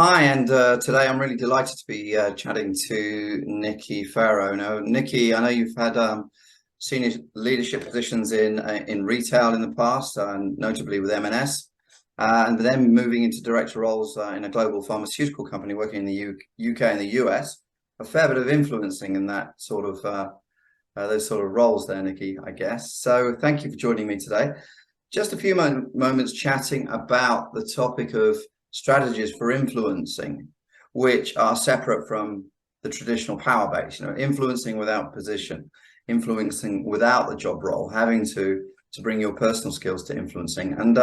Hi, and today I'm really delighted to be chatting to Nikki Farrow. Now, Nikki, I know you've had senior leadership positions in retail in the past, notably with M&S, and then moving into director roles in a global pharmaceutical company working in the UK and the US. A fair bit of influencing in that sort of those sort of roles there, Nikki, I guess. So thank you for joining me today. Just a few moments chatting about the topic of strategies for influencing, which are separate from the traditional power base. Influencing without position, influencing without the job role, having to bring your personal skills to influencing. And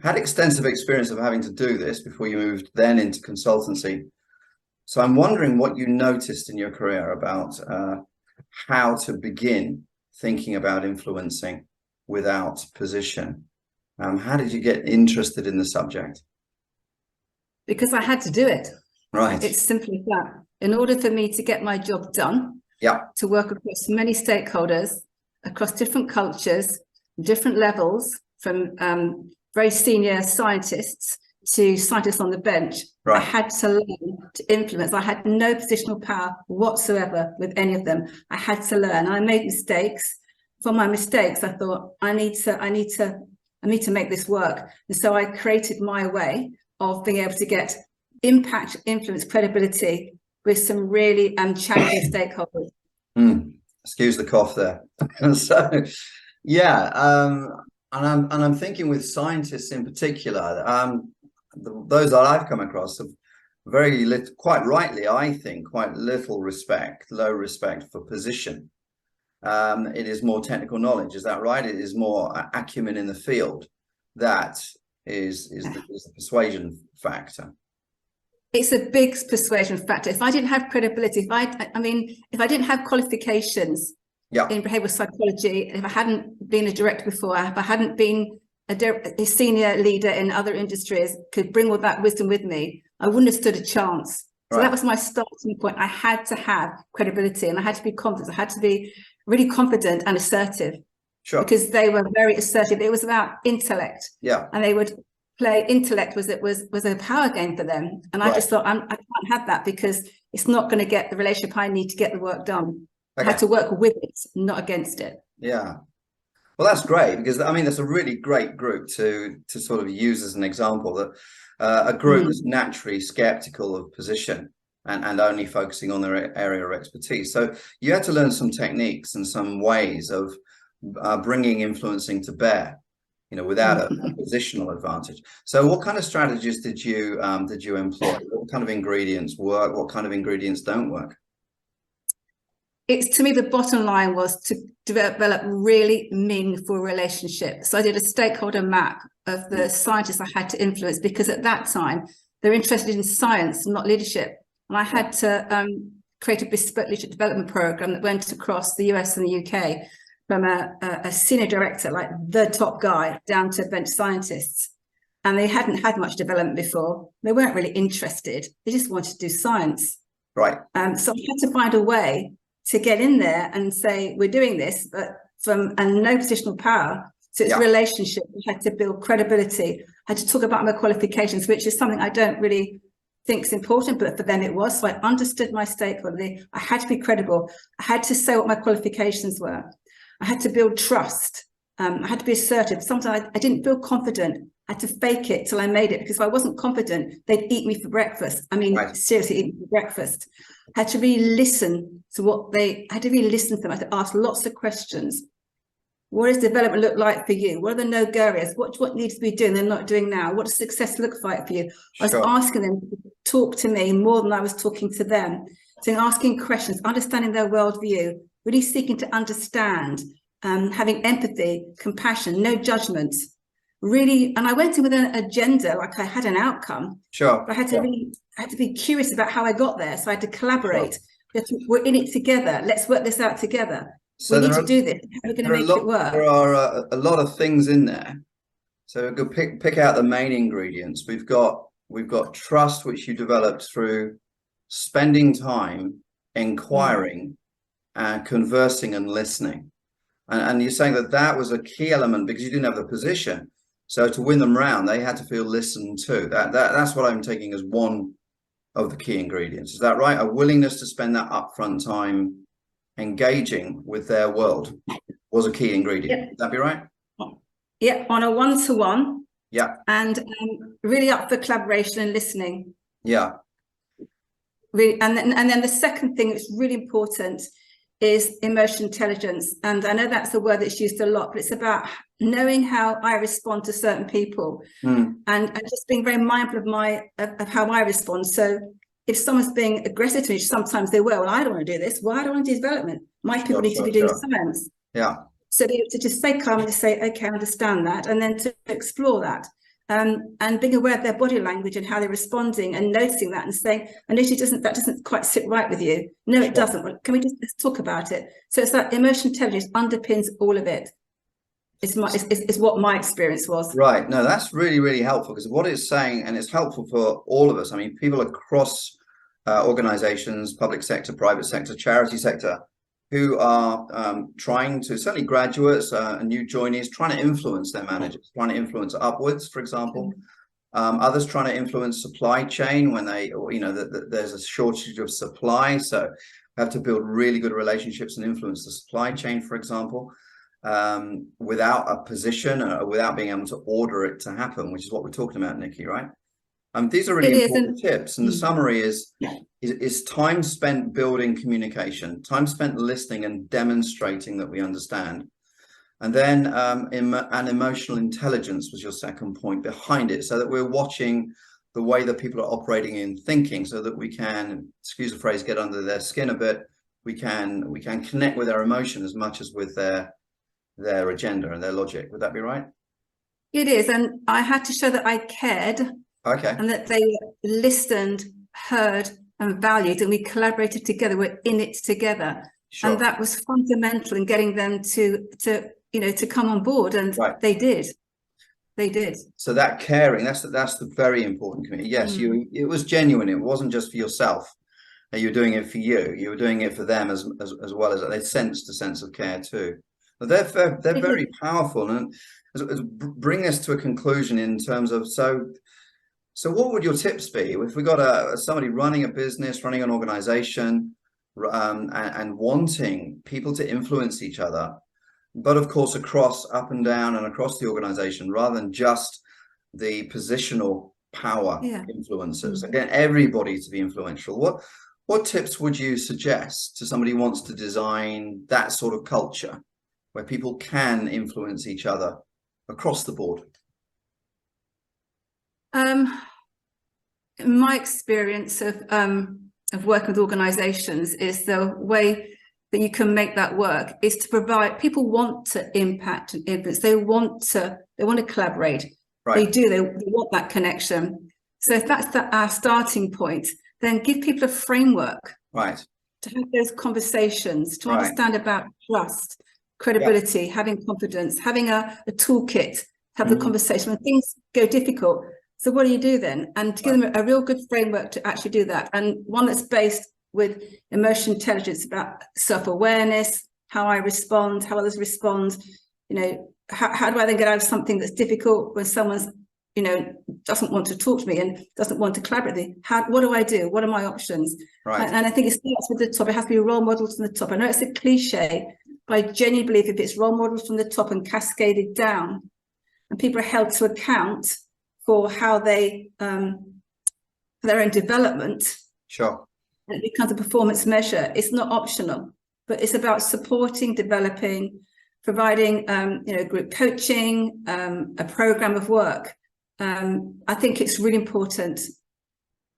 had extensive experience of having to do this before you moved then into consultancy. So I'm wondering what you noticed in your career about how to begin thinking about influencing without position. How did you get interested in the subject? Because I had to do it. Right. It's simple as that. In order for me to get my job done, to work across many stakeholders, across different cultures, different levels, from very senior scientists to scientists on the bench, I had to learn to influence. I had no positional power whatsoever with any of them. I had to learn. I made mistakes. From my mistakes, I thought, I need to make this work. And so I created my way of being able to get impact, influence, credibility with some really challenging stakeholders. Excuse the cough there. So, yeah, and I'm thinking with scientists in particular, those that I've come across have very little, quite rightly, I think, quite little respect, low respect for position. It is more technical knowledge. Is that right? It is more acumen in the field. That is the persuasion factor. It's a big persuasion factor. If I didn't have credibility, if I didn't have qualifications in behavioral psychology, if I hadn't been a director before, if I hadn't been a senior leader in other industries, could bring all that wisdom with me, I wouldn't have stood a chance. So that was my starting point. I had to have credibility and I had to be confident. I had to be really confident and assertive. Sure. Because they were very assertive. It was about intellect. Yeah. And they would play intellect was a power game for them. And I just thought, I can't have that because it's not going to get the relationship I need to get the work done. Okay. I had to work with it, not against it. Yeah. Well, that's great because I mean, that's a really great group to sort of use as an example, that a group that's naturally skeptical of position and only focusing on their area of expertise. So you had to learn some techniques and some ways of bringing influencing to bear, without a positional advantage. So what kind of strategies did you employ? What kind of ingredients work? What kind of ingredients don't work? It's, to me, the bottom line was to develop really meaningful relationships. So I did a stakeholder map of the scientists I had to influence, because at that time they're interested in science, not leadership. And I had to create a bespoke leadership development program that went across the US and the UK, from a senior director, like the top guy, down to bench scientists. And they hadn't had much development before. They weren't really interested. They just wanted to do science. Right. So I had to find a way to get in there and say, we're doing this, but from no positional power. So it's relationship. I had to build credibility. I had to talk about my qualifications, which is something I don't really think is important, but for them it was. So I understood my stakeholder. I had to be credible. I had to say what my qualifications were. I had to build trust. I had to be assertive. Sometimes I didn't feel confident. I had to fake it till I made it, because if I wasn't confident, they'd eat me for breakfast. I mean, seriously, eat me for breakfast. I had to really listen to I had to really listen to them. I had to ask lots of questions. What does development look like for you? What are the no-go areas? What needs to be doing they're not doing now? What does success look like for you? I was asking them to talk to me more than I was talking to them. So asking questions, understanding their worldview, really seeking to understand, having empathy, compassion, no judgment. Really, and I went in with an agenda, like I had an outcome. Sure. But I had to be curious about how I got there. So I had to collaborate. Sure. We're in it together. Let's work this out together. So we need to do this. How are we going to make it work? There are a lot of things in there. So go pick out the main ingredients. We've got trust, which you developed through spending time, inquiring, conversing and listening. And you're saying that was a key element because you didn't have the position. So to win them round, they had to feel listened to. That's what I'm taking as one of the key ingredients. Is that right? A willingness to spend that upfront time engaging with their world was a key ingredient. Yeah. Would that be right? Yeah, on a one-to-one. Yeah. And really up for collaboration and listening. Yeah. Really, and then the second thing that's really important is emotional intelligence. And I know that's a word that's used a lot, but it's about knowing how I respond to certain people, and just being very mindful of how I respond. So if someone's being aggressive to me, sometimes they will, well, I don't want to do this. Why do I want to do development? My people need to be doing science. Yeah. So to just stay calm and just say, okay, I understand that, and then to explore that. And being aware of their body language and how they're responding, and noticing that and saying, I notice that doesn't quite sit right with you. No, it doesn't. Well, can we just let's talk about it? So it's that emotional intelligence underpins all of it. It's what my experience was. Right. No, that's really, really helpful, because what it's saying, and it's helpful for all of us. I mean, people across organizations, public sector, private sector, charity sector, who are trying to, certainly graduates and new joinees, trying to influence their managers, trying to influence upwards, for example. Others trying to influence supply chain when they, there's a shortage of supply. So we have to build really good relationships and influence the supply chain, for example, without a position, without being able to order it to happen, which is what we're talking about, Nikki, right? These are really important tips, and the summary is time spent building communication, time spent listening and demonstrating that we understand, and then and emotional intelligence was your second point behind it, so that we're watching the way that people are operating and thinking, so that we can, excuse the phrase, get under their skin a bit. We can connect with their emotion as much as with their agenda and their logic. Would that be right? It is, and I had to show that I cared. Okay. And that they listened, heard, and valued, and we collaborated together. We're in it together, Sure. And that was fundamental in getting them to come on board, and they did. They did. So that caring, that's the very important commitment. Yes, it was genuine. It wasn't just for yourself. You were doing it for you. You were doing it for them as well as they sensed a sense of care too. But they're very powerful, and bring us to a conclusion in terms of So what would your tips be if we got somebody running a business, running an organization, and wanting people to influence each other, but of course across up and down and across the organization, rather than just the positional power influencers, again, everybody to be influential. What tips would you suggest to somebody who wants to design that sort of culture where people can influence each other across the board? My experience of working with organizations is the way that you can make that work is to provide, people want to impact and influence, they want to collaborate. They do, they want that connection. So if that's our starting point, then give people a framework to have those conversations, to understand about trust, credibility, having confidence, having a toolkit, have the conversation when things go difficult. So what do you do then? And to give them a real good framework to actually do that, and one that's based with emotional intelligence about self-awareness, how I respond, how others respond. How do I then get out of something that's difficult when someone's, doesn't want to talk to me and doesn't want to collaborate with me? What do I do? What are my options? And I think it starts with the top. It has to be role models from the top. I know it's a cliche, but I genuinely believe if it's role models from the top and cascaded down, and people are held to account for how they their own development, it becomes a performance measure. It's not optional, but it's about supporting, developing, providing group coaching, a program of work. I think it's really important.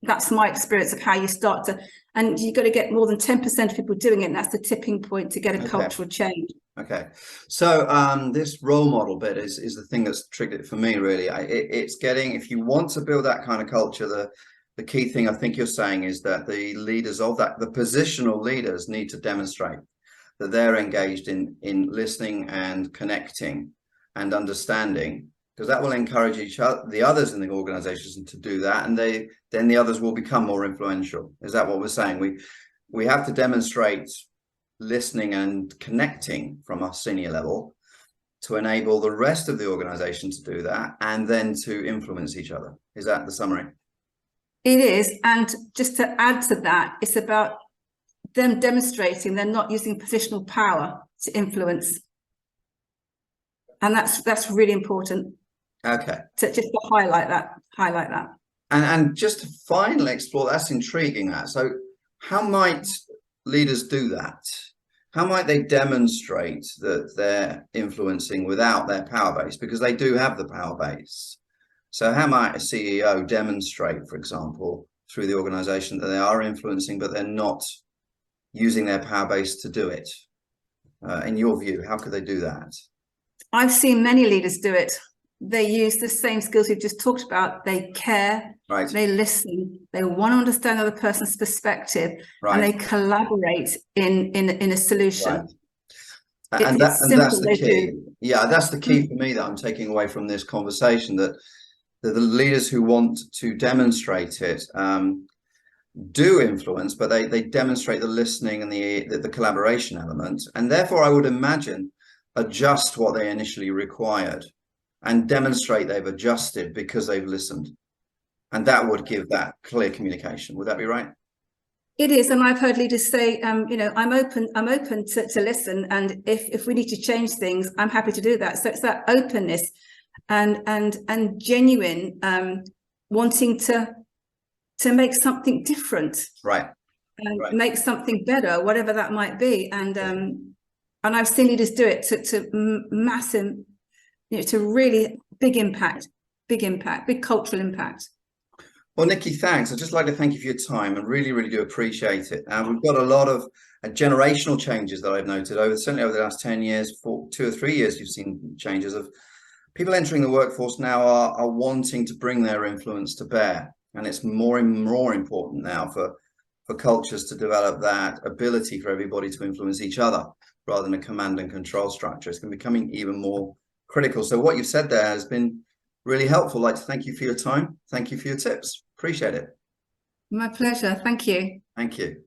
That's my experience of how you start to, and you've got to get more than 10% of people doing it, and that's the tipping point to get a cultural change. Okay, so this role model bit is the thing that's triggered it for me, really. It's getting, if you want to build that kind of culture, the key thing I think you're saying is that the leaders of that, the positional leaders, need to demonstrate that they're engaged in listening and connecting and understanding, because that will encourage the others in the organization to do that, and then the others will become more influential. Is that what we're saying? We have to demonstrate listening and connecting from our senior level, to enable the rest of the organization to do that, and then to influence each other. Is that the summary? It is. And just to add to that, it's about them demonstrating they're not using positional power to influence. And that's really important. Okay. Just to highlight that. And just to finally explore, that's intriguing. That. So how might leaders do that? How might they demonstrate that they're influencing without their power base? Because they do have the power base. So how might a CEO demonstrate, for example, through the organization that they are influencing, but they're not using their power base to do it? In your view, how could they do that? I've seen many leaders do it. They use the same skills we've just talked about. They care, right. They listen, they want to understand the other person's perspective, right. and they collaborate in a solution. Right. And that's the key. Yeah, that's the key for me that I'm taking away from this conversation, that the leaders who want to demonstrate it do influence, but they demonstrate the listening and the collaboration element, and therefore I would imagine adjust what they initially required and demonstrate they've adjusted because they've listened, and that would give that clear communication. Would that be right? It is, and I've heard leaders say, you know, I'm open to listen, and if we need to change things, I'm happy to do that. So it's that openness and genuine wanting to make something different, right, and make something better, whatever that might be. And I've seen leaders do it to massive, you know, to really big impact, big cultural impact. Well, Nikki, thanks. I'd just like to thank you for your time, and really, really do appreciate it. We've got a lot of generational changes that I've noted certainly over the last 10 years, 2 or 3 years, you've seen changes of people entering the workforce now are wanting to bring their influence to bear. And it's more and more important now for cultures to develop that ability for everybody to influence each other rather than a command and control structure. It's becoming even more critical. So what you've said there has been really helpful. I'd like to thank you for your time. Thank you for your tips. Appreciate it. My pleasure. Thank you. Thank you.